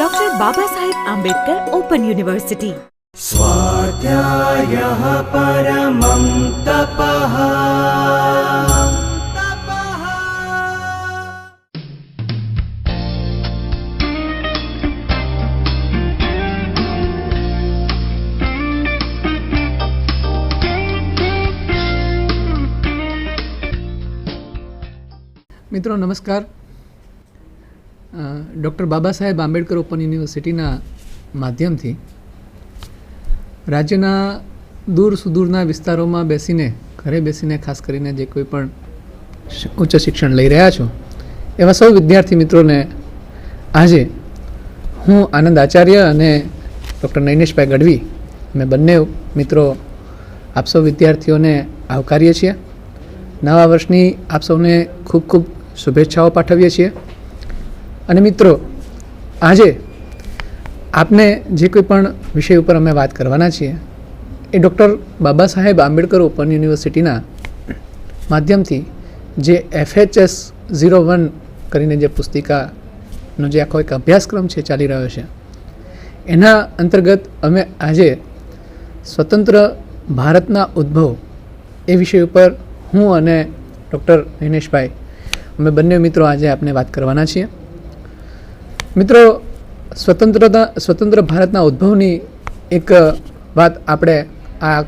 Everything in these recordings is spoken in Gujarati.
Doctor Baba Saheb Ambedkar open university. स्वाध्यायः परमं तपः। मित्रों नमस्कार। डॉक्टर बाबा साहेब आंबेडकर ओपन यूनिवर्सिटीना माध्यमथी राज्यना दूर सुदूરના વિસ્તારોમાં બેસીને ઘરે બેસીને ખાસ કરીને જે કોઈ પણ ઉચ્ચ શિક્ષણ લઈ રહ્યા છો એવા સૌ વિદ્યાર્થી મિત્રોને આજે હું આનંદ આચાર્ય અને ડૉક્ટર નૈનેશભાઈ ગઢવી અમે બંને મિત્રો આપ સૌ વિદ્યાર્થીઓને આવકારીએ છીએ। નવા વર્ષની આપ સૌને ખૂબ ખૂબ શુભેચ્છાઓ પાઠવીએ છીએ। અને મિત્રો આજે આપને જે કોઈ પણ વિષય ઉપર અમે વાત કરવાના છીએ એ ડૉક્ટર બાબા સાહેબ આંબેડકર ઓપન યુનિવર્સિટીના માધ્યમથી જે FHS 01 કરીને જે પુસ્તિકાનો જે આખો એક અભ્યાસક્રમ છે ચાલી રહ્યો છે એના અંતર્ગત અમે આજે સ્વતંત્ર ભારતના ઉદ્ભવ એ વિષય ઉપર હું અને ડૉક્ટર નૈનેશભાઈ અમે બંને મિત્રો આજે આપને વાત કરવાના છીએ। મિત્રો સ્વતંત્ર ભારતના ઉદ્ભવની એક વાત આપણે આ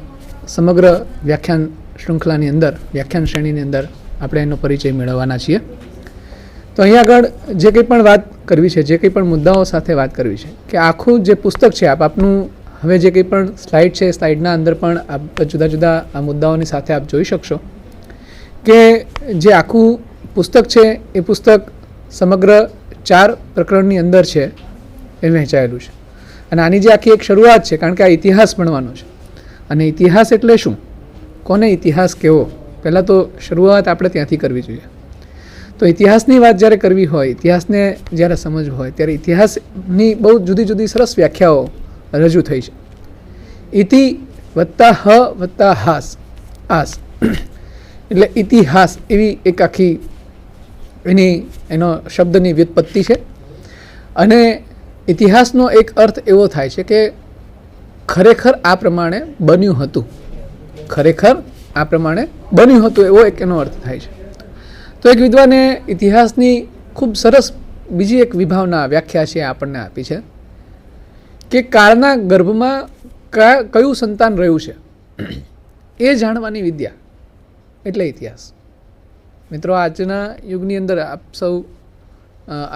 સમગ્ર વ્યાખ્યાન શૃંખલાની અંદર વ્યાખ્યાન શ્રેણીની અંદર આપણે એનો પરિચય મેળવવાના છીએ। તો અહીંયા આગળ જે કંઈ પણ વાત કરવી છે, જે કંઈ પણ મુદ્દાઓ સાથે વાત કરવી છે કે આખું જે પુસ્તક છે આપનું હવે જે કંઈ પણ સ્લાઇડ છે સ્લાઇડના અંદર પણ આપ જુદા જુદા આ મુદ્દાઓની સાથે આપ જોઈ શકશો કે જે આખું પુસ્તક છે એ પુસ્તક સમગ્ર 4 પ્રકરણની અંદર છે એ વહેંચાયેલું છે। અને આની જે આખી એક શરૂઆત છે કારણ કે આ ઇતિહાસ ભણવાનો છે અને ઇતિહાસ એટલે શું, કોને ઇતિહાસ કહેવો, પહેલાં તો શરૂઆત આપણે ત્યાંથી કરવી જોઈએ। તો ઇતિહાસની વાત જ્યારે કરવી હોય, ઇતિહાસને જ્યારે સમજવું હોય ત્યારે ઇતિહાસની બહુ જુદી જુદી સરસ વ્યાખ્યાઓ રજૂ થઈ છે। ઇતિ વત્તા હ વત્તા હાસ આસ એટલે ઇતિહાસ એવી એક આખી એનો શબ્દની વ્યુત્પત્તિ છે। અને ઇતિહાસનો એક અર્થ એવો થાય છે કે ખરેખર આ પ્રમાણે બન્યું હતું, ખરેખર આ પ્રમાણે બન્યું હતું એવો એક એનો અર્થ થાય છે। તો એક વિદ્વાને ઇતિહાસની ખૂબ સરસ બીજી એક વિભાવના વ્યાખ્યા છે આપણને આપી છે કે કાળના ગર્ભમાં કયું સંતાન રહ્યું છે એ જાણવાની વિદ્યા એટલે ઇતિહાસ। મિત્રો આજના યુગની અંદર આપ સૌ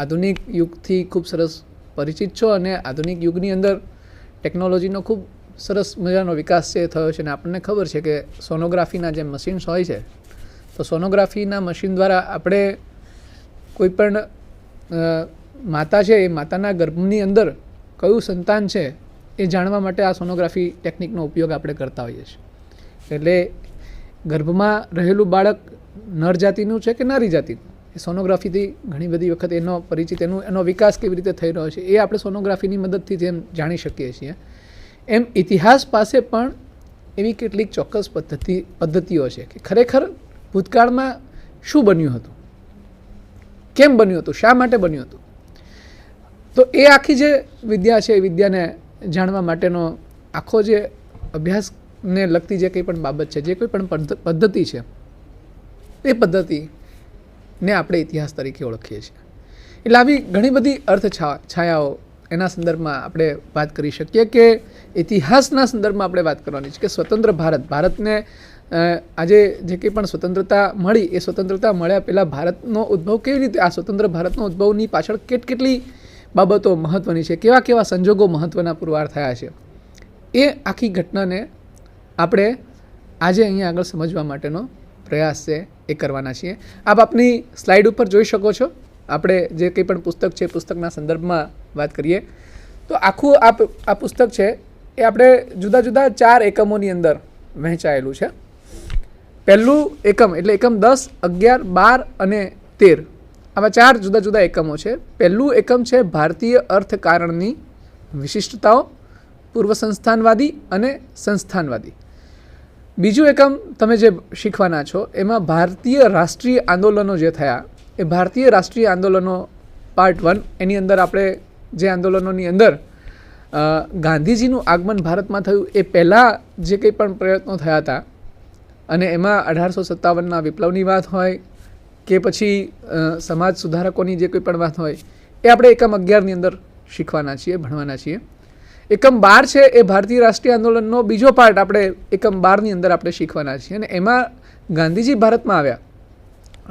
આધુનિક યુગથી ખૂબ સરસ પરિચિત છો અને આધુનિક યુગની અંદર ટેકનોલોજીનો ખૂબ સરસ મજાનો વિકાસ છે થયો છે અને આપણને ખબર છે કે સોનોગ્રાફીના જે મશીન્સ હોય છે તો સોનોગ્રાફીના મશીન દ્વારા આપણે કોઈ પણ માતા છે એ માતાના ગર્ભની અંદર કયું સંતાન છે એ જાણવા માટે આ સોનોગ્રાફી ટેકનિકનો ઉપયોગ આપણે કરતા હોઈએ છીએ। એટલે ગર્ભમાં રહેલું બાળક નર જાતિનું છે કે નારી જાતિનું એ સોનોગ્રાફીથી ઘણી બધી વખત એનો પરિચિત એનો વિકાસ કેવી રીતે થઈ રહ્યો છે એ આપણે સોનોગ્રાફીની મદદથી જેમ જાણી શકીએ છીએ એમ ઇતિહાસ પાસે પણ એવી કેટલીક ચોક્કસ પદ્ધતિઓ છે કે ખરેખર ભૂતકાળમાં શું બન્યું હતું, કેમ બન્યું હતું, શા માટે બન્યું હતું। તો એ આખી જે વિદ્યા છે એ વિદ્યાને જાણવા માટેનો આખો જે અભ્યાસને લગતી જે કંઈ પણ બાબત છે, જે કોઈ પણ પદ્ધતિ છે એ પદ્ધતિને આપણે ઇતિહાસ તરીકે ઓળખીએ છીએ। એટલે આવી ઘણી બધી અર્થ છાયાઓ એના સંદર્ભમાં આપણે વાત કરી શકીએ કે ઇતિહાસના સંદર્ભમાં આપણે વાત કરવાની છે કે સ્વતંત્ર ભારતને આજે જે કંઈ પણ સ્વતંત્રતા મળી એ સ્વતંત્રતા મળ્યા પહેલાં ભારતનો ઉદ્ભવ કેવી રીતે, આ સ્વતંત્ર ભારતનો ઉદ્ભવની પાછળ કેટલી બાબતો મહત્ત્વની છે, કેવા કેવા સંજોગો મહત્ત્વના પુરવાર થયા છે એ આખી ઘટનાને આપણે આજે અહીંયા આગળ સમજવા માટેનો પ્રયાસ છે એ કરવાના છીએ। આપ આપની સ્લાઇડ ઉપર જોઈ શકો છો। આપણે જે કંઈ પણ પુસ્તક છે પુસ્તકના સંદર્ભમાં વાત કરીએ તો આખું આ પુસ્તક છે એ આપણે જુદા જુદા 4 એકમોની અંદર વહેંચાયેલું છે। પહેલું એકમ એટલે એકમ 10, 11, 12 અને 13 આવા 4 જુદા જુદા એકમો છે। પહેલું એકમ છે ભારતીય અર્થકારણની વિશિષ્ટતાઓ, પૂર્વ સંસ્થાનવાદી અને સંસ્થાનવાદી। બીજું એકમ તમે જે શીખવાના છો એમાં ભારતીય રાષ્ટ્રીય આંદોલનો જે થયા એ ભારતીય રાષ્ટ્રીય આંદોલનો પાર્ટ 1 એની અંદર આપણે જે આંદોલનોની અંદર ગાંધીજીનું આગમન ભારતમાં થયું એ પહેલાં જે કંઈ પણ પ્રયત્નો થયા હતા અને એમાં 1857ના વિપ્લવની વાત હોય કે પછી સમાજ સુધારકોની જે કોઈ પણ વાત હોય એ આપણે એકમ 11ની અંદર શીખવાના છીએ, ભણવાના છીએ. એકમ 12 છે એ ભારતીય રાષ્ટ્રીય આંદોલનનો બીજો પાર્ટ આપણે એકમ 12ની અંદર આપણે શીખવાના છીએ અને એમાં ગાંધીજી ભારતમાં આવ્યા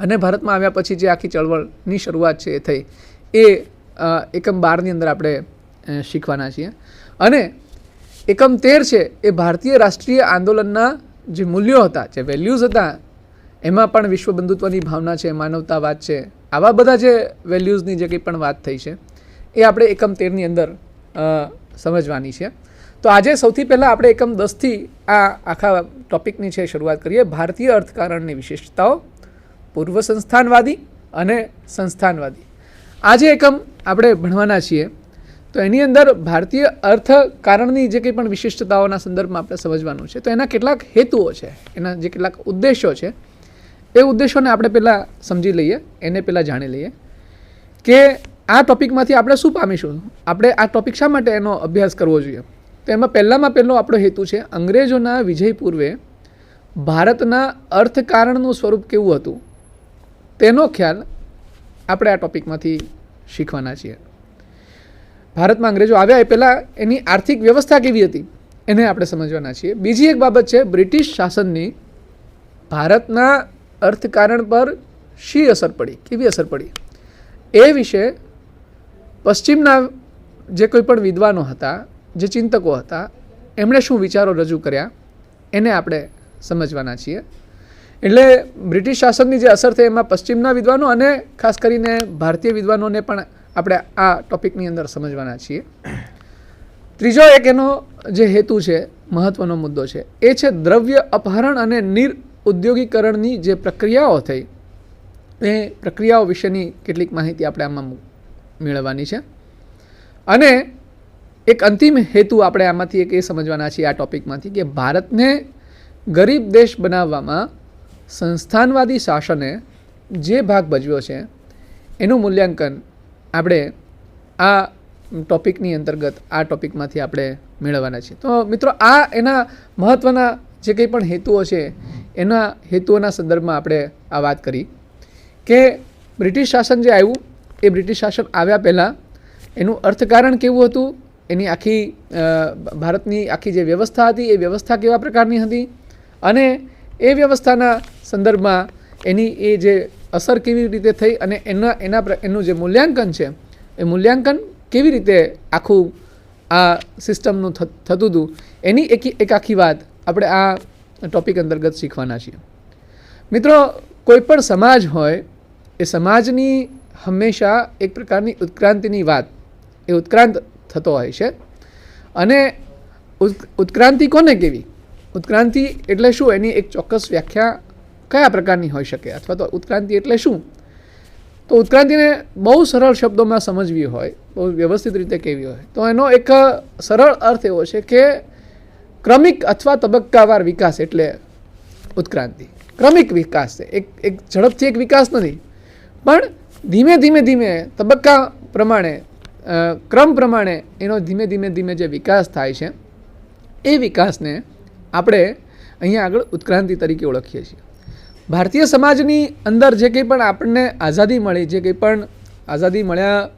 અને ભારતમાં આવ્યા પછી જે આખી ચળવળની શરૂઆત છે એ થઈ એ એકમ 12ની અંદર આપણે શીખવાના છીએ. અને એકમ 13 છે એ ભારતીય રાષ્ટ્રીય આંદોલનના જે મૂલ્યો હતા, જે વેલ્યુઝ હતા, એમાં પણ વિશ્વ બંધુત્વની ભાવના છે, માનવતાવાદ છે, આવા બધા જે વેલ્યુઝની જે કંઈ પણ વાત થઈ છે એ આપણે એકમ 13ની અંદર સમજવાની છે. તો આજે સૌથી પહેલાં આપણે એકમ 10થી આ આખા ટોપિકની છે શરૂઆત કરીએ. ભારતીય અર્થકારણની વિશેષતાઓ, પૂર્વ સંસ્થાનવાદી અને સંસ્થાનવાદી. આ જે એકમ આપણે ભણવાના છીએ તો એની અંદર ભારતીય અર્થકારણની જે કંઈ પણ વિશિષ્ટતાઓના સંદર્ભમાં આપણે સમજવાનું છે. તો એના કેટલાક હેતુઓ છે, એના જે કેટલાક ઉદ્દેશો છે એ ઉદ્દેશોને આપણે પહેલાં સમજી લઈએ, એને પહેલાં જાણી લઈએ કે આ ટોપિકમાંથી આપણે શું પામીશું, આપણે આ ટોપિક શા માટે એનો અભ્યાસ કરવો જોઈએ. તો એમાં પહેલો આપણો હેતુ છે અંગ્રેજોના વિજય પૂર્વે ભારતના અર્થકારણનું સ્વરૂપ કેવું હતું તેનો ખ્યાલ આપણે આ ટોપિકમાંથી શીખવાના છીએ. ભારતમાં અંગ્રેજો આવ્યા એ પહેલાં એની આર્થિક વ્યવસ્થા કેવી હતી એને આપણે સમજવાના છીએ. બીજી એક બાબત છે બ્રિટિશ શાસનની ભારતના અર્થકારણ પર શી અસર પડી, કેવી અસર પડી, એ વિશે પશ્ચિમના જે કોઈ પણ વિદ્વાનો હતા, જે ચિંતકો હતા, એમણે શું વિચારો રજૂ કર્યા એને આપણે સમજવાના છીએ. એટલે બ્રિટિશ શાસનની જે અસર થઈ એમાં પશ્ચિમના વિદ્વાનો અને ખાસ કરીને ભારતીય વિદ્વાનોને પણ આપણે આ ટોપિકની અંદર સમજવાના છીએ. ત્રીજો એક એનો જે હેતુ છે, મહત્ત્વનો મુદ્દો છે, એ છે દ્રવ્ય અપહરણ અને નિરુદ્યોગીકરણની જે પ્રક્રિયાઓ થઈ એ પ્રક્રિયાઓ વિશેની કેટલીક માહિતી આપણે આમાં મેળવવાની છે. અને એક અંતિમ હેતુ આપણે આમાંથી એક એ સમજવાના છીએ આ ટોપિકમાંથી કે ભારતને ગરીબ દેશ બનાવવામાં સંસ્થાનવાદી શાસને જે ભાગ ભજવ્યો છે એનું મૂલ્યાંકન આપણે આ ટોપિકની અંતર્ગત આ ટોપિકમાંથી આપણે મેળવવાના છીએ. તો મિત્રો આ એના મહત્ત્વના જે કંઈ પણ હેતુઓ છે એના હેતુઓના સંદર્ભમાં આપણે આ વાત કરી કે બ્રિટિશ શાસન જે આવ્યું એ બ્રિટિશ શાસન આવ્યા પહેલાં એનું અર્થકારણ કેવું હતું, એની આખી ભારતની આખી જે વ્યવસ્થા હતી એ વ્યવસ્થા કેવા પ્રકારની હતી અને એ વ્યવસ્થાના સંદર્ભમાં એની એ જે અસર કેવી રીતે થઈ અને એનું જે મૂલ્યાંકન છે એ મૂલ્યાંકન કેવી રીતે આખું આ સિસ્ટમનું થતું હતું એની એક આખી વાત આપણે આ ટોપિક અંતર્ગત શીખવાના છીએ. મિત્રો, કોઈ પણ સમાજ હોય એ સમાજની હંમેશા એક પ્રકારની ઉત્ક્રાંતિની વાત એ ઉત્ક્રાંત થતો હોય છે. અને ઉત્ક્રાંતિ કોને કહેવી, ઉત્ક્રાંતિ એટલે શું, એની એક ચોક્કસ વ્યાખ્યા કયા પ્રકારની હોઈ શકે અથવા તો ઉત્ક્રાંતિ એટલે શું. તો ઉત્ક્રાંતિને બહુ સરળ શબ્દોમાં સમજવી હોય, બહુ વ્યવસ્થિત રીતે કહેવી હોય તો એનો એક સરળ અર્થ એવો છે કે ક્રમિક અથવા તબક્કાવાર વિકાસ એટલે ઉત્ક્રાંતિ. ક્રમિક વિકાસ છે, એક ઝડપથી એક વિકાસ નથી, પણ ધીમે ધીમે તબક્કા પ્રમાણે, ક્રમ પ્રમાણે એનો ધીમે જે વિકાસ થાય છે એ વિકાસને આપણે અહીંયા આગળ ઉત્ક્રાંતિ તરીકે ઓળખીએ છીએ. ભારતીય સમાજની અંદર જે કંઈ પણ આપણને આઝાદી મળી, જે કંઈ પણ આઝાદી મળ્યા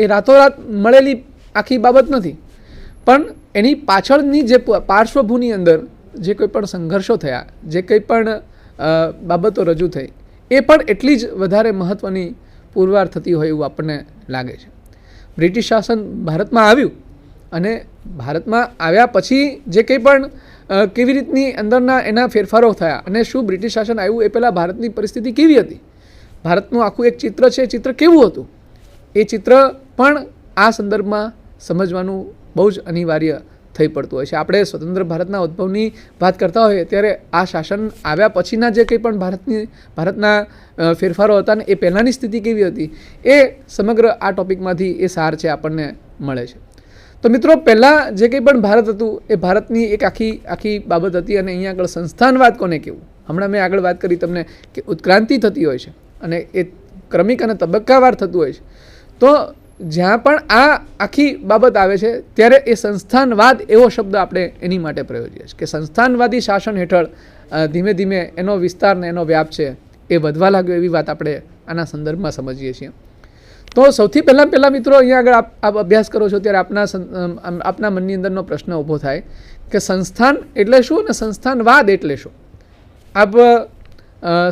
એ રાતોરાત મળેલી આખી બાબત નથી, પણ એની પાછળની જે પાર્શ્વભૂમિની અંદર જે કોઈ પણ સંઘર્ષો થયા, જે કંઈ પણ બાબતો રજૂ થઈ એ પણ એટલી જ વધારે મહત્ત્વની પુરવાર થતી હોય એવું આપણને લાગે છે. બ્રિટિશ શાસન ભારતમાં આવ્યું અને ભારતમાં આવ્યા પછી જે કંઈ પણ કેવી રીતની અંદરના એના ફેરફારો થયા અને શું બ્રિટિશ શાસન આવ્યું એ પહેલાં ભારતની પરિસ્થિતિ કેવી હતી, ભારતનું આખું એક ચિત્ર છે, એ ચિત્ર કેવું હતું, એ ચિત્ર પણ આ સંદર્ભમાં સમજવાનું બહુ જ અનિવાર્ય થઈ પડતું હોય છે. આપણે સ્વતંત્ર ભારતના ઉદ્ભવની વાત કરતા હોઈએ ત્યારે આ શાસન આવ્યા પછીના જે કંઈ પણ ભારતના ફેરફારો હતા ને એ પહેલાંની સ્થિતિ કેવી હતી એ સમગ્ર આ ટોપિકમાંથી એ સાર છે આપણને મળે છે. તો મિત્રો, પહેલાં જે કંઈ પણ ભારત હતું એ ભારતની એક આખી બાબત હતી અને અહીંયા આગળ સંસ્થાનવાદ કોને કહેવું, હમણાં મેં આગળ વાત કરી તમને કે ઉત્ક્રાંતિ થતી હોય છે અને એ ક્રમિક અને તબક્કાવાર થતું હોય છે. તો જ્યાં પણ આ આખી બાબત આવે છે ત્યારે એ સંસ્થાનવાદ એવો શબ્દ આપણે એની માટે પ્રયોજીએ છીએ કે સંસ્થાનવાદી શાસન હેઠળ ધીમે ધીમે એનો વિસ્તાર ને એનો વ્યાપ છે એ વધવા લાગ્યો એવી વાત આપણે આના સંદર્ભમાં સમજીએ છીએ. તો સૌથી પહેલાં મિત્રો અહીંયા આગળ આપ અભ્યાસ કરો છો ત્યારે આપના મનની અંદરનો પ્રશ્ન ઊભો થાય કે સંસ્થાન એટલે શું અને સંસ્થાનવાદ એટલે શું. આપ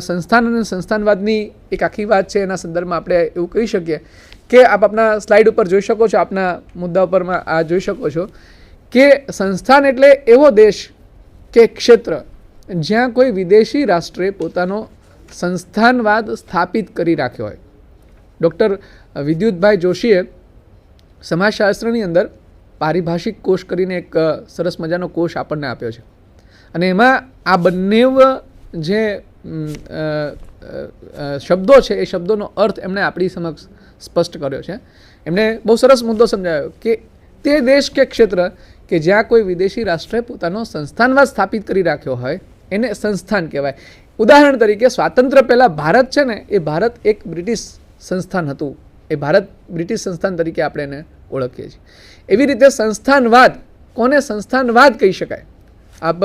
સંસ્થાન અને સંસ્થાનવાદની એક આખી વાત છે એના સંદર્ભમાં આપણે એવું કહી શકીએ કે આપ આપના સ્લાઇડ ઉપર જોઈ શકો છો, આપના મુદ્દા ઉપરમાં આ જોઈ શકો છો કે સંસ્થાન એટલે એવો દેશ કે ક્ષેત્ર જ્યાં કોઈ વિદેશી રાષ્ટ્રે પોતાનો સંસ્થાનવાદ સ્થાપિત કરી રાખ્યો હોય. ડૉક્ટર વિદ્યુતભાઈ જોશીએ સમાજશાસ્ત્રની અંદર પારિભાષિક કોષ કરીને એક સરસ મજાનો કોષ આપણને આપ્યો છે અને એમાં આ બંને જે શબ્દો છે એ શબ્દોનો અર્થ એમણે આપણી સમક્ષ સ્પષ્ટ કર્યો છે. એમણે બહુ સરસ મુદ્દો સમજાવ્યો કે તે દેશ કે ક્ષેત્ર કે જ્યાં કોઈ વિદેશી રાષ્ટ્રે પોતાનો સંસ્થાનવાદ સ્થાપિત કરી રાખ્યો હોય એને સંસ્થાન કહેવાય. ઉદાહરણ તરીકે સ્વાતંત્ર્ય પહેલાં ભારત છે ને એ ભારત એક બ્રિટિશ સંસ્થાન હતું, એ ભારત બ્રિટિશ સંસ્થાન તરીકે આપણે એને ઓળખીએ છીએ. એવી રીતે સંસ્થાનવાદ, કોને સંસ્થાનવાદ કહી શકાય, આપ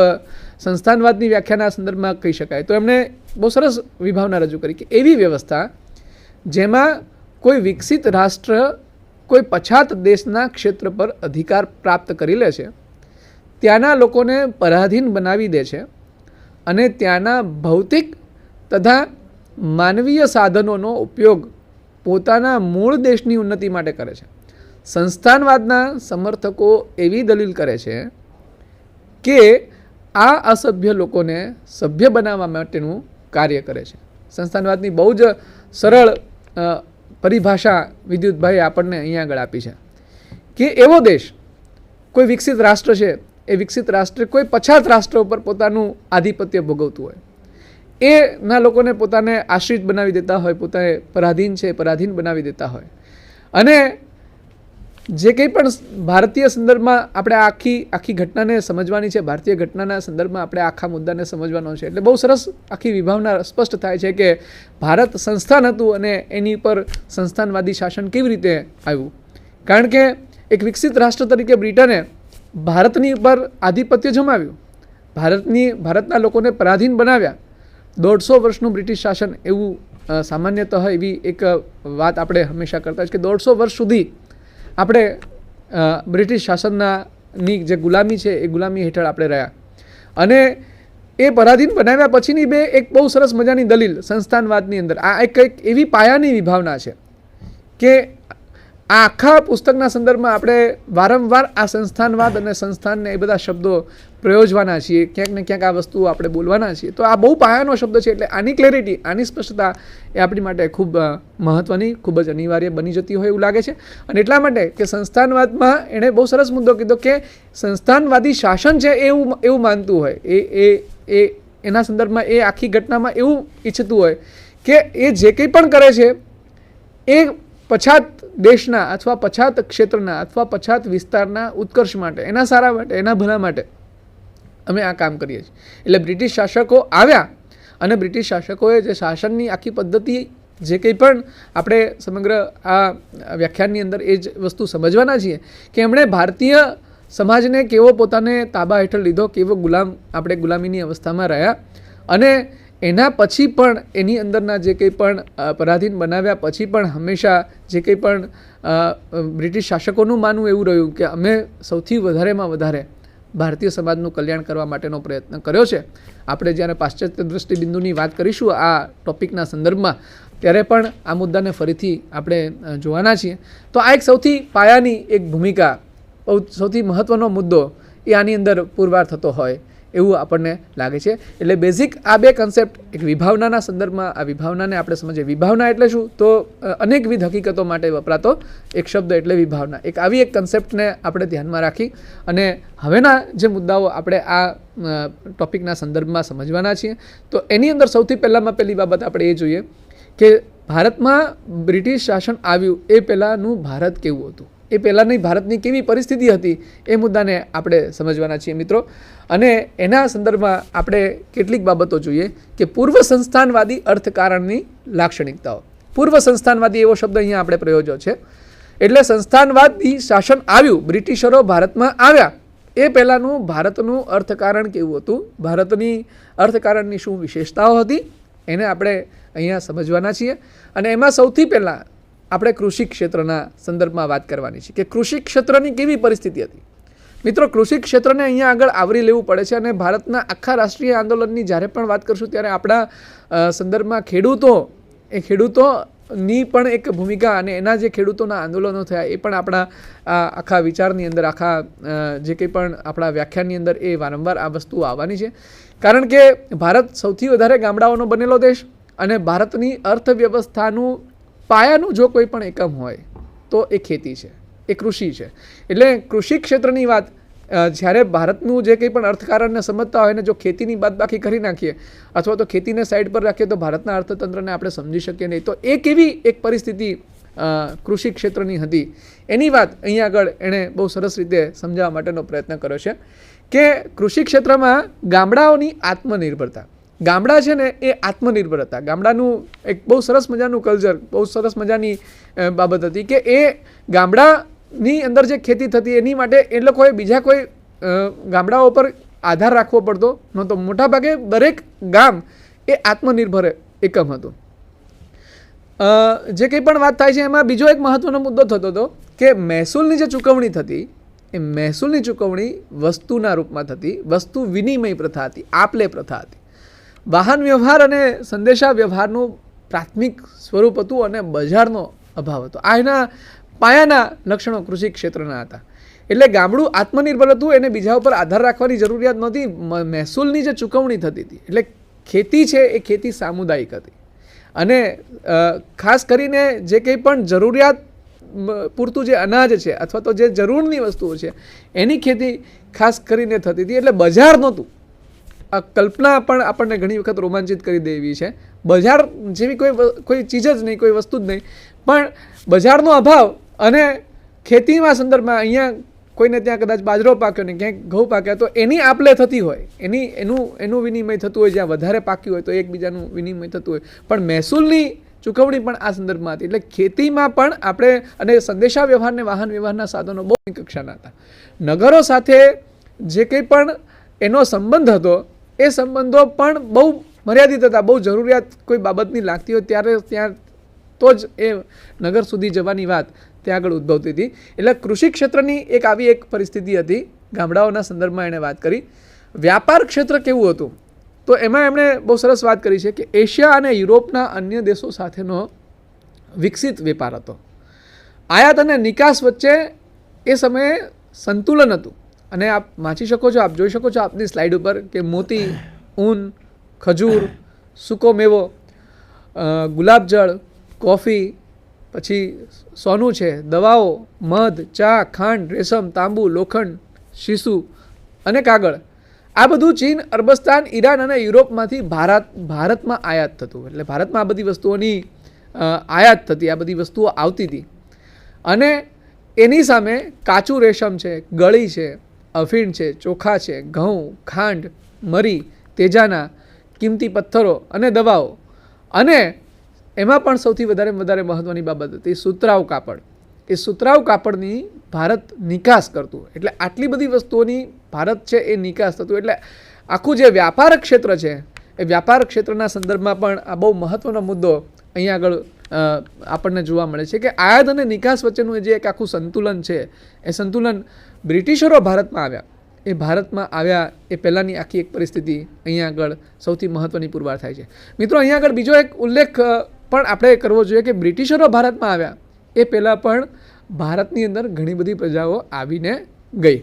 સંસ્થાનવાદની વ્યાખ્યાના સંદર્ભમાં કહી શકાય તો એમણે બહુ સરસ વિભાવના રજૂ કરી કે એવી વ્યવસ્થા જેમાં કોઈ વિકસિત રાષ્ટ્ર કોઈ પછાત દેશના ક્ષેત્ર પર અધિકાર પ્રાપ્ત કરી લે છે, ત્યાંના લોકોને પરાધીન બનાવી દે છે અને ત્યાંના ભૌતિક તથા માનવીય સાધનોનો ઉપયોગ પોતાના મૂળ દેશની ઉન્નતિ માટે કરે છે. સંસ્થાનવાદના સમર્થકો એવી દલીલ કરે છે કે આ અસભ્ય લોકોને સભ્ય બનાવવા માટેનું કાર્ય કરે છે. સંસ્થાનવાદની બહુ જ સરળ પરિભાષા વિદ્યુતભાઈ આપણને અહીંયા આગળ આપી છે કે એવો દેશ કોઈ વિકસિત રાષ્ટ્ર છે, એ વિકસિત રાષ્ટ્ર કોઈ પછાત રાષ્ટ્ર ઉપર પોતાનું આધિપત્ય ભોગવતું હોય, એના લોકોને પોતાને આશ્રિત બનાવી દેતા હોય, પોતાને પરાધીન છે પરાધીન બનાવી દેતા હોય અને જે કંઈ પણ ભારતીય સંદર્ભમાં આપણે આખી ઘટનાને સમજવાની છે, ભારતીય ઘટનાના સંદર્ભમાં આપણે આખા મુદ્દાને સમજવાનો છે. એટલે બહુ સરસ આખી વિભાવના સ્પષ્ટ થાય છે કે ભારત સંસ્થાન હતું અને એની પર સંસ્થાનવાદી શાસન કેવી રીતે આવ્યું. કારણ કે એક વિકસિત રાષ્ટ્ર તરીકે બ્રિટને ભારતની ઉપર આધિપત્ય જમાવ્યું, ભારતના લોકોને પરાધીન બનાવ્યા. 150 વર્ષનું બ્રિટિશ શાસન એવું સામાન્યતઃ એવી એક વાત આપણે હંમેશા કરતા છે કે 150 વર્ષ સુધી આપણે બ્રિટિશ શાસનની જે ગુલામી છે એ ગુલામી હેઠળ આપણે રહ્યા અને એ પરાધીન બનાવ્યા પછીની એક બહુ સરસ મજાની દલીલ સંસ્થાનવાદની અંદર આ એક એવી પાયાની વિભાવના છે કે આ આખા પુસ્તકના સંદર્ભમાં આપણે વારંવાર આ સંસ્થાનવાદ અને સંસ્થાનને એ બધા શબ્દો પ્રયોજવાના છીએ, ક્યાંક ને ક્યાંક આ વસ્તુઓ આપણે બોલવાના છીએ. તો આ બહુ પાયાનો શબ્દ છે એટલે આની ક્લેરિટી, આની સ્પષ્ટતા એ આપણી માટે ખૂબ મહત્ત્વની, ખૂબ જ અનિવાર્ય બની જતી હોય એવું લાગે છે. અને એટલા માટે કે સંસ્થાનવાદમાં એણે બહુ સરસ મુદ્દો કીધો કે સંસ્થાનવાદી શાસન છે એવું માનતું હોય, એ એના સંદર્ભમાં એ આખી ઘટનામાં એવું ઈચ્છતું હોય કે એ જે કંઈ પણ કરે છે એ પછાત દેશના અથવા પછાત ક્ષેત્રના અથવા પછાત વિસ્તારના ઉત્કર્ષ માટે, એના સારા માટે, એના ભલા માટે અમે આ કામ કરીએ છીએ. એટલે બ્રિટિશ શાસકો આવ્યા અને બ્રિટિશ શાસકોએ જે શાસનની આખી પદ્ધતિ જે કંઈ પણ આપણે સમગ્ર આ વ્યાખ્યાનની અંદર એ જ વસ્તુ સમજવાના છીએ કે એમણે ભારતીય સમાજને કેવો પોતાને તાબા હેઠળ લીધો, કેવો આપણે ગુલામીની અવસ્થામાં રહ્યા અને એના પછી પણ એની અંદરના જે કંઈ પણ પરાધીન બનાવ્યા પછી પણ હંમેશા જે કંઈ પણ બ્રિટિશ શાસકોનું માનવું એવું રહ્યું કે અમે સૌથી વધારેમાં વધારે ભારતીય સમાજનું કલ્યાણ કરવા માટેનો પ્રયત્ન કર્યો છે. આપણે જ્યારે પાશ્ચાત્ય દૃષ્ટિબિંદુની વાત કરીશું આ ટોપિકના સંદર્ભમાં ત્યારે પણ આ મુદ્દાને ફરીથી આપણે જોવાના છીએ. તો આ એક સૌથી પાયાની એક ભૂમિકા, સૌથી મહત્ત્વનો મુદ્દો એ આની અંદર પુરવાર થતો હોય એવું આપણને લાગે છે. એટલે બેઝિક આ બે કન્સેપ્ટ એક વિભાવનાના સંદર્ભમાં, આ વિભાવનાને આપણે સમજીએ. વિભાવના એટલે શું? તો અનેકવિધ હકીકતો માટે વપરાતો એક શબ્દ એટલે વિભાવના. એક આવી એક કન્સેપ્ટને આપણે ધ્યાનમાં રાખી અને હવેના જે મુદ્દાઓ આપણે આ ટોપિકના સંદર્ભમાં સમજવાના છીએ તો એની અંદર સૌથી પહેલી બાબત આપણે એ જોઈએ કે ભારતમાં બ્રિટિશ શાસન આવ્યું એ પહેલાંનું ભારત કેવું હતું, એ પહેલાંની ભારતની કેવી પરિસ્થિતિ હતી એ મુદ્દાને આપણે સમજવાના છીએ મિત્રો. અને એના સંદર્ભમાં આપણે કેટલીક બાબતો જોઈએ કે પૂર્વ સંસ્થાનવાદી અર્થકારણની લાક્ષણિકતાઓ. પૂર્વ સંસ્થાનવાદી એવો શબ્દ અહીંયા આપણે પ્રયોજ્યો છે. એટલે સંસ્થાનવાદી શાસન આવ્યું, બ્રિટિશરો ભારતમાં આવ્યા એ પહેલાંનું ભારતનું અર્થકારણ કેવું હતું, ભારતની અર્થકારણની શું વિશેષતાઓ હતી, એને આપણે અહીંયા સમજવાના છીએ. અને એમાં સૌથી પહેલાં આપણે કૃષિ ક્ષેત્રના સંદર્ભમાં વાત કરવાની છે કે કૃષિ ક્ષેત્રની કેવી પરિસ્થિતિ હતી. મિત્રો, કૃષિ ક્ષેત્રને અહીંયા આગળ આવરી લેવું પડે છે અને ભારતના આખા રાષ્ટ્રીય આંદોલનની જ્યારે પણ વાત કરશું ત્યારે આપણા સંદર્ભમાં ખેડૂતોની પણ એક ભૂમિકા અને એના જે ખેડૂતોના આંદોલનો થયા એ પણ આપણા આખા વિચારની અંદર, આખા જે કંઈ પણ આપણા વ્યાખ્યાનની અંદર એ વારંવાર આ વસ્તુઓ આવવાની છે. કારણ કે ભારત સૌથી વધારે ગામડાઓનો બનેલો દેશ અને ભારતની અર્થવ્યવસ્થાનું પાયાનું જો કોઈ પણ એકમ હોય તો એ ખેતી છે, એ કૃષિ છે. એટલે કૃષિ ક્ષેત્રની વાત જ્યારે ભારતનું જે કંઈ પણ અર્થકારણને સમજતા હોય ને જો ખેતીની બાદબાકી કરી નાખીએ અથવા તો ખેતીને સાઈડ પર રાખીએ તો ભારતના અર્થતંત્રને આપણે સમજી શકીએ નહીં. તો એ કેવી એક પરિસ્થિતિ કૃષિ ક્ષેત્રની હતી એની વાત અહીંયા આગળ એણે બહુ સરસ રીતે સમજાવવા માટેનો પ્રયત્ન કર્યો છે કે કૃષિ ક્ષેત્રમાં ગામડાઓની આત્મનિર્ભરતા, ગામડા છે ને એ આત્મનિર્ભર હતા. ગામડાનું એક બહુ સરસ મજાનું કલ્ચર, બહુ સરસ મજાની બાબત હતી કે એ ગામડાની અંદર જે ખેતી થતી એની માટે એ લોકોએ બીજા કોઈ ગામડાઓ પર આધાર રાખવો પડતો નહોતો. મોટાભાગે દરેક ગામ એ આત્મનિર્ભર એકમ હતું. જે કંઈ પણ વાત થાય છે એમાં બીજો એક મહત્ત્વનો મુદ્દો થતો હતો કે મહેસૂલની જે ચૂકવણી થતી એ મહેસૂલની ચૂકવણી વસ્તુના રૂપમાં થતી, વસ્તુ વિનિમય પ્રથા હતી, આપલે પ્રથા હતી. વાહન વ્યવહાર અને સંદેશા વ્યવહારનું પ્રાથમિક સ્વરૂપ હતું અને બજારનો અભાવ હતો. આ એના પાયાના લક્ષણો કૃષિ ક્ષેત્રના હતા. એટલે ગામડું આત્મનિર્ભર હતું, એને બીજા ઉપર આધાર રાખવાની જરૂરિયાત નહોતી. મહેસૂલની જે ચૂકવણી થતી હતી એટલે ખેતી છે એ ખેતી સામુદાયિક હતી અને ખાસ કરીને જે કંઈ પણ જરૂરિયાત પૂરતું જે અનાજ છે અથવા તો જે જરૂરની વસ્તુઓ છે એની ખેતી ખાસ કરીને થતી હતી. એટલે બજાર નહોતું. આ કલ્પના પણ આપણને ઘણી વખત રોમાંચિત કરી દે એવી છે. બજાર જેવી કોઈ ચીજ જ નહીં, કોઈ વસ્તુ જ નહીં, પણ બજારનો અભાવ અને ખેતીમાં સંદર્ભમાં અહીંયા કોઈને ત્યાં કદાચ બાજરો પાક્યો ને ક્યાંક ઘઉં પાક્યા તો એની આપલે થતી હોય, એનું વિનિમય થતું હોય. જ્યાં વધારે પાક્યું હોય તો એકબીજાનું વિનિમય થતું હોય. પણ મહેસૂલની ચૂકવણી પણ આ સંદર્ભમાં હતી. એટલે ખેતીમાં પણ આપણે અને સંદેશા વ્યવહાર અને વાહન વ્યવહારના સાધનો બહુ કક્ષાના હતા. નગરો સાથે જે કંઈ પણ એનો સંબંધ હતો એ સંબંધો પણ બહુ મર્યાદિત હતા. બહુ જરૂરિયાત કોઈ બાબતની લાગતી હોય ત્યારે ત્યાં તો જ એ નગર સુધી જવાની વાત ત્યાં આગળ ઉદ્ભવતી હતી. એટલે કૃષિ ક્ષેત્રની એક આવી એક પરિસ્થિતિ હતી. ગામડાઓના સંદર્ભમાં એણે વાત કરી. વ્યાપાર ક્ષેત્ર કેવું હતું તો એમાં એમણે બહુ સરસ વાત કરી છે કે એશિયા અને યુરોપના અન્ય દેશો સાથેનો વિકસિત વેપાર હતો. આયાત અને નિકાસ વચ્ચે એ સમયે સંતુલન હતું. અને આપ વાંચી શકો છો, આપ જોઈ શકો છો આપની સ્લાઇડ ઉપર કે મોતી, ઊન, ખજૂર, સૂકો મેવો, ગુલાબજળ, કોફી, પછી સોનું છે, દવાઓ, મધ, ચા, ખાંડ, રેશમ, તાંબુ, લોખંડ, શીશુ અને કાગળ, આ બધું ચીન, અરબસ્તાન, ઈરાન અને યુરોપમાંથી ભારતમાં આયાત થતું. એટલે ભારતમાં આ બધી વસ્તુઓની આયાત થતી, આ બધી વસ્તુઓ આવતી હતી. અને એની સામે કાચું રેશમ છે, ગળી છે, અફીણ છે, ચોખા છે, ઘઉં, ખાંડ, મરી, તેજાના, કિંમતી પથ્થરો અને દવાઓ. અને એમાં પણ સૌથી વધારે મહત્ત્વની બાબત હતી સુતરાઉ કાપડ. એ સુતરાઉ કાપડની ભારત નિકાસ કરતું. એટલે આટલી બધી વસ્તુઓની ભારત છે એ નિકાસ થતું. એટલે આખું જે વ્યાપાર ક્ષેત્ર છે એ વ્યાપાર ક્ષેત્રના સંદર્ભમાં પણ આ બહુ મહત્ત્વનો મુદ્દો અહીંયા આગળ આપણને જોવા મળે છે કે આયાત અને નિકાસ વચ્ચેનું જે એક આખું સંતુલન છે એ સંતુલન બ્રિટિશરો ભારતમાં આવ્યા એ પહેલાંની આખી એક પરિસ્થિતિ અહીંયા આગળ સૌથી મહત્ત્વની પુરવાર થાય છે. મિત્રો, અહીંયા આગળ બીજો એક ઉલ્લેખ પણ આપણે કરવો જોઈએ કે બ્રિટિશરો ભારતમાં આવ્યા એ પહેલાં પણ ભારતની અંદર ઘણી બધી પ્રજાઓ આવીને ગઈ.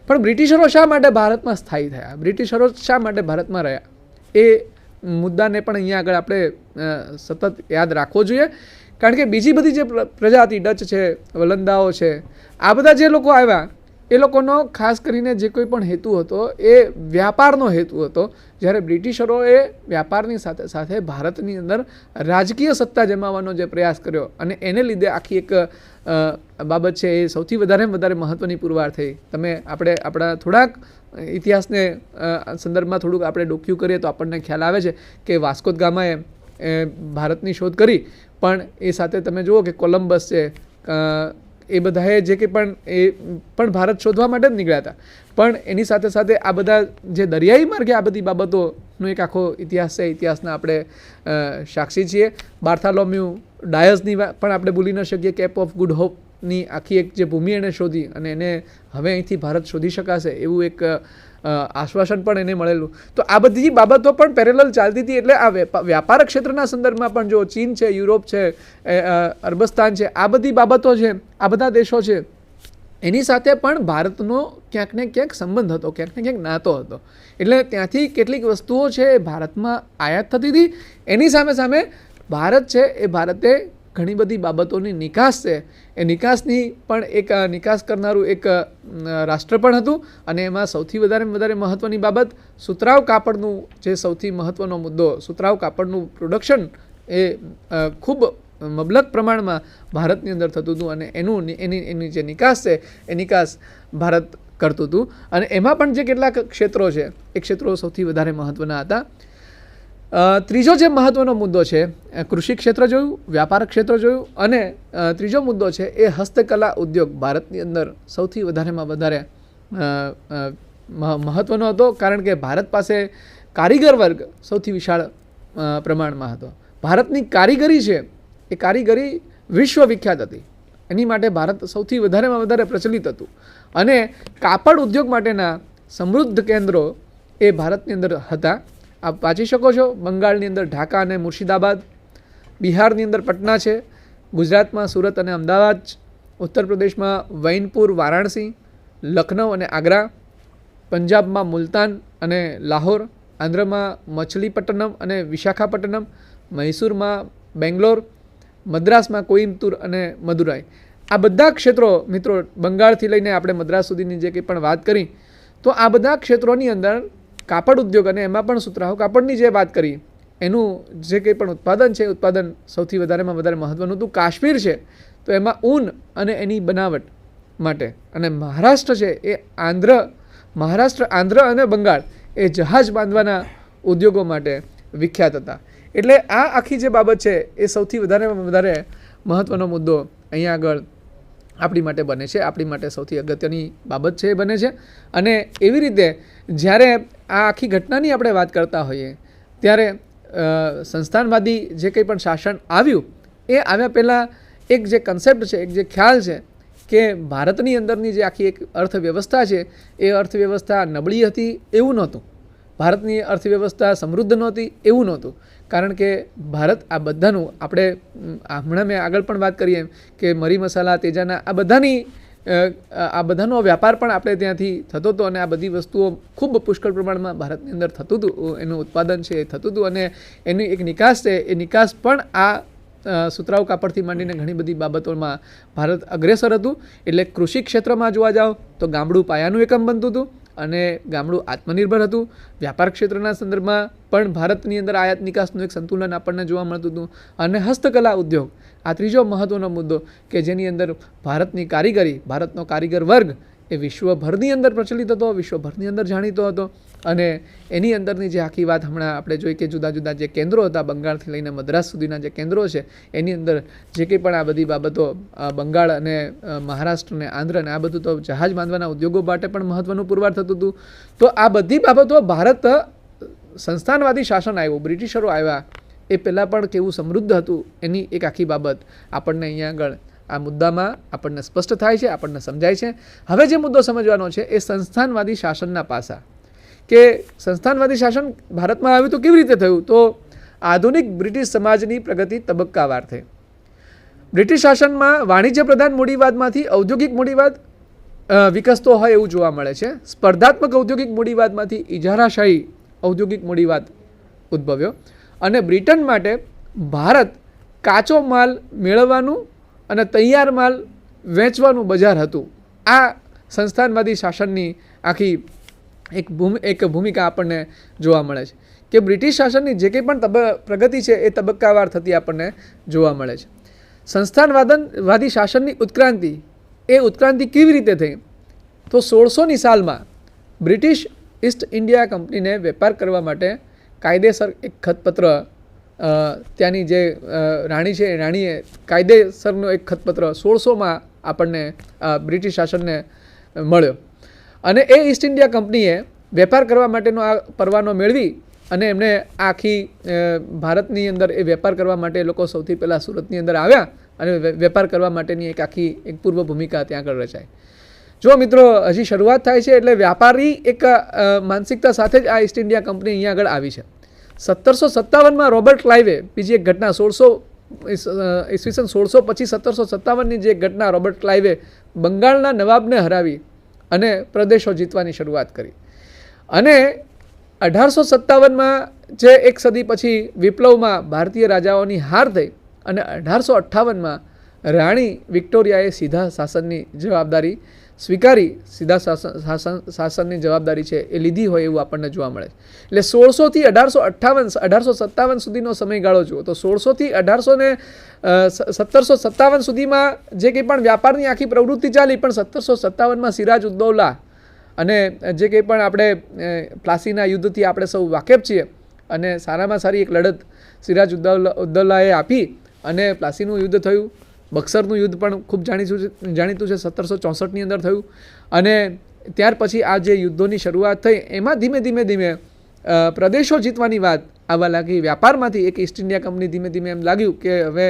પણ બ્રિટિશરો શા માટે ભારતમાં સ્થાયી થયા, બ્રિટિશરો શા માટે ભારતમાં રહ્યા, એ મુદ્દાને પણ અહીંયા આગળ આપણે સતત યાદ રાખવો જોઈએ. કારણ કે બીજી બધી જે પ્રજા હતી, ડચ છે, વલંદાઓ છે, આ બધા જે લોકો આવ્યા એ લોકોનો ખાસ કરીને જે કોઈ પણ હેતુ હતો એ વ્યાપારનો હેતુ હતો. જ્યારે બ્રિટિશરોએ વ્યાપારની સાથે સાથે ભારતની અંદર રાજકીય સત્તા જમાવવાનો જે પ્રયાસ કર્યો અને એને લીધે આખી એક બાબત છે એ સૌથી વધારે મહત્ત્વની પુરવાર થઈ. તમે આપણા થોડાક ઇતિહાસને સંદર્ભમાં થોડુંક આપણે ડોક્યુ કરીએ તો આપણને ખ્યાલ આવે છે કે વાસ્કો દ ગામાએ ભારતની શોધ કરી, પણ એ સાથે તમે જુઓ કે કોલમ્બસ છે, એ બધાએ જે કંઈ પણ એ પણ ભારત શોધવા માટે જ નીકળ્યા હતા, પણ એની સાથે સાથે આ બધા જે દરિયાઈ માર્ગે આ બધી બાબતોનો એક આખો ઇતિહાસ છે. ઇતિહાસના આપણે સાક્ષી છીએ. બાર્થોલોમ્યુ ડાયસની પણ આપણે ભૂલી ન શકીએ. કેપ ઓફ ગુડ હોપની આખી એક જે ભૂમિ એણે શોધી અને એને હવે અહીંથી ભારત શોધી શકાશે એવું એક આશ્વાસન પણ એને મળેલું. તો આ બધી બાબતો પણ પેરેલલ ચાલતી હતી. એટલે આ વ્યાપાર ક્ષેત્રના સંદર્ભમાં પણ જો ચીન છે, યુરોપ છે, અરબસ્તાન છે, આ બધી બાબતો છે, આ બધા દેશો છે, એની સાથે પણ ભારતનો ક્યાંક ને ક્યાંક સંબંધ હતો, ક્યાંક ને ક્યાંક નાતો હતો. એટલે ત્યાંથી કેટલીક વસ્તુઓ છે એ ભારતમાં આયાત થતી હતી. એની સામે સામે ભારત છે એ ભારતે ઘણી બધી બાબતોની નિકાસ છે એ નિકાસની પણ એક નિકાસ કરનારું એક રાષ્ટ્ર પણ હતું. અને એમાં સૌથી વધારે મહત્ત્વની બાબત સુતરાઉ કાપડનું જે સૌથી મહત્ત્વનો મુદ્દો, સુતરાઉ કાપડનું પ્રોડક્શન એ ખૂબ મબલક પ્રમાણમાં ભારતની અંદર થતું હતું અને એની જે નિકાસ છે એ નિકાસ ભારત કરતું હતું. અને એમાં પણ જે કેટલાક ક્ષેત્રો છે એ ક્ષેત્રો સૌથી વધારે મહત્ત્વના હતા. ત્રીજો જે મહત્ત્વનો મુદ્દો છે કૃષિ ક્ષેત્ર જોયું, વ્યાપાર ક્ષેત્ર જોયું, અને ત્રીજો મુદ્દો છે એ હસ્તકલા ઉદ્યોગ ભારતની અંદર સૌથી વધારેમાં વધારે મહત્ત્વનો હતો. કારણ કે ભારત પાસે કારીગર વર્ગ સૌથી વિશાળ પ્રમાણમાં હતો. ભારતની કારીગરી છે એ કારીગરી વિશ્વવિખ્યાત હતી. એની માટે ભારત સૌથી વધારે પ્રચલિત હતું. અને કાપડ ઉદ્યોગ માટેના સમૃદ્ધ કેન્દ્રો એ ભારતની અંદર હતા. આપ વાંચી શકો છો. બંગાળની અંદર ઢાકા અને મુર્શિદાબાદ, બિહારની અંદર પટના છે, ગુજરાતમાં સુરત અને અમદાવાદ, ઉત્તર પ્રદેશમાં વૈનપુર, વારાણસી, લખનઉ અને આગ્રા, પંજાબમાં મુલતાન અને લાહોર, આંધ્રમાં મછલીપટ્ટનમ અને વિશાખાપટ્ટનમ, મૈસૂરમાં બેંગ્લોર, મદ્રાસમાં કોઈમ્બતુર અને મદુરાઈ. આ બધા ક્ષેત્રો મિત્રો, બંગાળથી લઈને આપણે મદ્રાસ સુધીની જે કંઈ પણ વાત કરી, તો આ બધા ક્ષેત્રોની અંદર કાપડ ઉદ્યોગ અને એમાં પણ સુતરાઉ કાપડની જે વાત કરી એનું જે કંઈ પણ ઉત્પાદન છે ઉત્પાદન સૌથી વધારેમાં વધારે મહત્ત્વનું હતું. કાશ્મીર છે તો એમાં ઊન અને એની બનાવટ માટે, અને મહારાષ્ટ્ર છે એ આંધ્ર અને બંગાળ એ જહાજ બાંધવાના ઉદ્યોગો માટે વિખ્યાત હતા. એટલે આ આખી જે બાબત છે એ સૌથી વધારે મહત્ત્વનો મુદ્દો અહીંયા આગળ આપણી માટે બને છે, આપણી માટે સૌથી અગત્યની બાબત છે એ બને છે. અને એવી રીતે જ્યારે આ આખી ઘટનાની આપણે વાત કરતા હોઈએ ત્યારે સંસ્થાનવાદી જે કંઈ પણ શાસન આવ્યું એ આવ્યા પહેલાં એક જે કન્સેપ્ટ છે, એક જે ખ્યાલ છે કે ભારતની અંદરની જે આખી એક અર્થવ્યવસ્થા છે એ અર્થવ્યવસ્થા નબળી હતી એવું નહોતું. ભારતની અર્થવ્યવસ્થા સમૃદ્ધ નહોતી એવું નહોતું. કારણ કે ભારત આ બધાનું આપણે હમણાં મેં આગળ પણ વાત કરીએ કે મરી મસાલા, તેજાના આ બધાનો વ્યાપાર પણ આપણે ત્યાંથી થતો હતો. અને આ બધી વસ્તુઓ ખૂબ પુષ્કળ પ્રમાણમાં ભારતની અંદર થતું હતું, એનું ઉત્પાદન છે એ થતું હતું. અને એની એક નિકાસ છે એ નિકાસ પણ આ સુતરાઉ કાપડથી માંડીને ઘણી બધી બાબતોમાં ભારત અગ્રેસર હતું. એટલે કૃષિ ક્ષેત્રમાં જોવા જાઓ તો ગામડું પાયાનું એકમ બનતું હતું અને ગામડું આત્મનિર્ભર હતું. વ્યાપાર ક્ષેત્રના સંદર્ભમાં પણ ભારતની અંદર આયાત નિકાસનું એક સંતુલન આપણને જોવા મળતું હતું. અને હસ્તકલા ઉદ્યોગ આ ત્રીજો મહત્ત્વનો મુદ્દો કે જેની અંદર ભારતની કારીગરી, ભારતનો કારીગર વર્ગ એ વિશ્વભરની અંદર પ્રચલિત હતો, વિશ્વભરની અંદર જાણીતો હતો. અને એની અંદરની જે આખી વાત હમણાં આપણે જોઈ કે જુદા જુદા જે કેન્દ્રો હતા, બંગાળથી લઈને મદ્રાસ સુધીના જે કેન્દ્રો છે એની અંદર જે કંઈ પણ આ બધી બાબતો બંગાળ અને મહારાષ્ટ્ર અને આંધ્ર અને આ બધું તો જહાજ બાંધવાના ઉદ્યોગો માટે પણ મહત્ત્વનું પુરવાર થતું હતું. તો આ બધી બાબતો ભારત સંસ્થાનવાદી શાસન આવ્યું, બ્રિટિશરો આવ્યા એ પહેલાં પણ કેવું સમૃદ્ધ હતું એની એક આખી બાબત આપણને અહીંયા આગળ આ મુદ્દામાં આપણને સ્પષ્ટ થાય છે, આપણને સમજાય છે. હવે જે મુદ્દો સમજવાનો છે એ સંસ્થાનવાદી શાસનના પાસા, કે સંસ્થાનવાદી શાસન ભારતમાં આવ્યું તો કેવી રીતે થયું. તો આધુનિક બ્રિટિશ સમાજની પ્રગતિ તબક્કાવાર થઈ. બ્રિટિશ શાસનમાં વાણિજ્ય પ્રધાન મૂડીવાદમાંથી ઔદ્યોગિક મૂડીવાદ વિકસતો હોય એવું જોવા મળે છે. સ્પર્ધાત્મક ઔદ્યોગિક મૂડીવાદમાંથી ઇજારાશાહી ઔદ્યોગિક મૂડીવાદ ઉદ્ભવ્યો. અને બ્રિટન માટે ભારત કાચો માલ મેળવવાનું અને તૈયાર માલ વેચવાનું બજાર હતું. આ સંસ્થાનવાદી શાસનની આખી એક ભૂમિકા આપણને જોવા મળે છે કે બ્રિટિશ શાસનની જે કંઈ પણ પ્રગતિ છે એ તબક્કાવાર થતી આપણને જોવા મળે છે. સંસ્થાનવાદી શાસનની ઉત્ક્રાંતિ કેવી રીતે થઈ તો 1600ની સાલમાં બ્રિટિશ ઈસ્ટ ઇન્ડિયા કંપનીને વેપાર કરવા માટે કાયદેસર એક ખતપત્ર ત્યાંની જે રાણી છે એ રાણીએ કાયદેસરનો એક ખતપત્ર 1600માં આપણને બ્રિટિશ શાસનને મળ્યો. અને એ ઈસ્ટ ઇન્ડિયા કંપનીએ વેપાર કરવા માટેનો આ પરવાનો મેળવી અને એમણે આખી ભારતની અંદર એ વેપાર કરવા માટે લોકો સૌથી પહેલાં સુરતની અંદર આવ્યા અને વેપાર કરવા માટેની એક પૂર્વ ભૂમિકા ત્યાં આગળ રચાય. જો મિત્રો, હજી શરૂઆત થાય છે, એટલે વ્યાપારી એક માનસિકતા સાથે જ આ ઈસ્ટ ઇન્ડિયા કંપની અહીંયા આગળ આવી છે. 1757માં રોબર્ટ ક્લાઇવે, બીજી એક ઘટના, ઈસવીસન 1600 પછી 1757ની જે ઘટના, રોબર્ટ ક્લાઇવે બંગાળના નવાબને હરાવી અને પ્રદેશો જીતવાની શરૂઆત કરી. અને 1857માં જે એક સદી પછી વિપ્લવમાં ભારતીય રાજાઓની હાર થઈ અને 1858માં રાણી વિક્ટોરિયાએ સીધા શાસનની જવાબદારી સ્વીકારી, સીધા શાસનની જવાબદારી છે એ લીધી હોય એવું આપણને જોવા મળે છે. એટલે 1600 થી 1857 સુધીનો સમયગાળો જુઓ તો 1600 થી 1757 સુધીમાં જે કંઈ પણ વ્યાપારની આખી પ્રવૃત્તિ ચાલી, પણ 1757માં સિરાજ ઉદ્દૌલા અને જે કંઈ પણ આપણે પ્લાસીના યુદ્ધથી આપણે સૌ વાકેફ છીએ અને સારામાં સારી એક લડત સિરાજ ઉદ્દૌલાએ આપી અને પ્લાસીનું યુદ્ધ થયું. બક્સરનું યુદ્ધ પણ ખૂબ જાણીતું છે, 1764ની અંદર થયું. અને ત્યાર પછી આ જે યુદ્ધોની શરૂઆત થઈ એમાં ધીમે ધીમે પ્રદેશો જીતવાની વાત આવવા લાગી. વ્યાપારમાંથી એક ઈસ્ટ ઇન્ડિયા કંપની ધીમે ધીમે એમ લાગ્યું કે હવે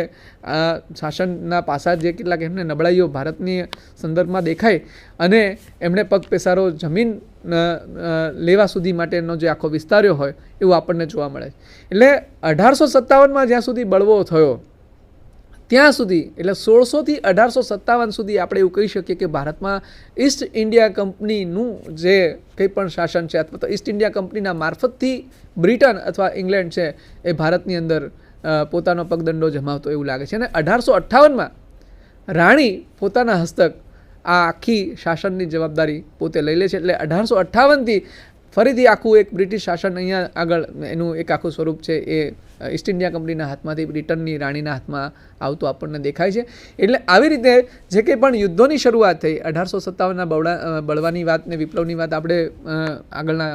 શાસનના પાસા જે કેટલાક એમને નબળાઈઓ ભારતની સંદર્ભમાં દેખાય અને એમણે પગ પેસારો જમીન લેવા સુધી માટેનો જે આખો વિસ્તાર્યો હોય એવું આપણને જોવા મળે. એટલે 1857માં જ્યાં સુધી બળવો થયો ત્યાં સુધી, એટલે 1600 થી 1857 સુધી આપણે એવું કહી શકીએ કે ભારતમાં ઈસ્ટ ઇન્ડિયા કંપનીનું જે કંઈ પણ શાસન છે અથવા તો ઈસ્ટ ઇન્ડિયા કંપનીના મારફતથી બ્રિટન અથવા ઇંગ્લેન્ડ છે એ ભારતની અંદર પોતાનો પગદંડો જમાવતો એવું લાગે છે. અને 1858માં રાણી પોતાના હસ્તક આ આખી શાસનની જવાબદારી પોતે લઈ લે છે. એટલે 1858થી ફરીથી આખું એક બ્રિટિશ શાસન અહીંયા આગળ એનું એક આખું સ્વરૂપ છે એ ઈસ્ટ ઇન્ડિયા કંપનીના હાથમાંથી બ્રિટનની રાણીના હાથમાં આવતું આપણને દેખાય છે. એટલે આવી રીતે જે કંઈ પણ યુદ્ધોની શરૂઆત થઈ 1857ના બળવાની વાત ને વિપ્લવની વાત આપણે આગળના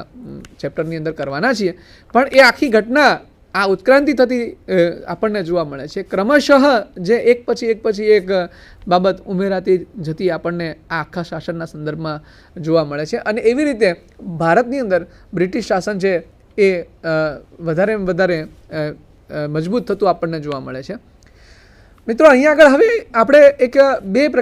ચેપ્ટરની અંદર કરવાના છીએ, પણ એ આખી ઘટના આ ઉત્ક્રાંતિ થતી આપણને જોવા મળે છે. ક્રમશઃ જે એક પછી એક બાબત ઉમેરાતી જતી આપણને આ આખા શાસનના સંદર્ભમાં જોવા મળે છે. અને એવી રીતે ભારતની અંદર બ્રિટિશ શાસન છે એ વધારે મજબૂત થતું આપણને જોવા મળે છે. મિત્રો, અહીંયા આગળ હવે આપણે બે પ્રકાર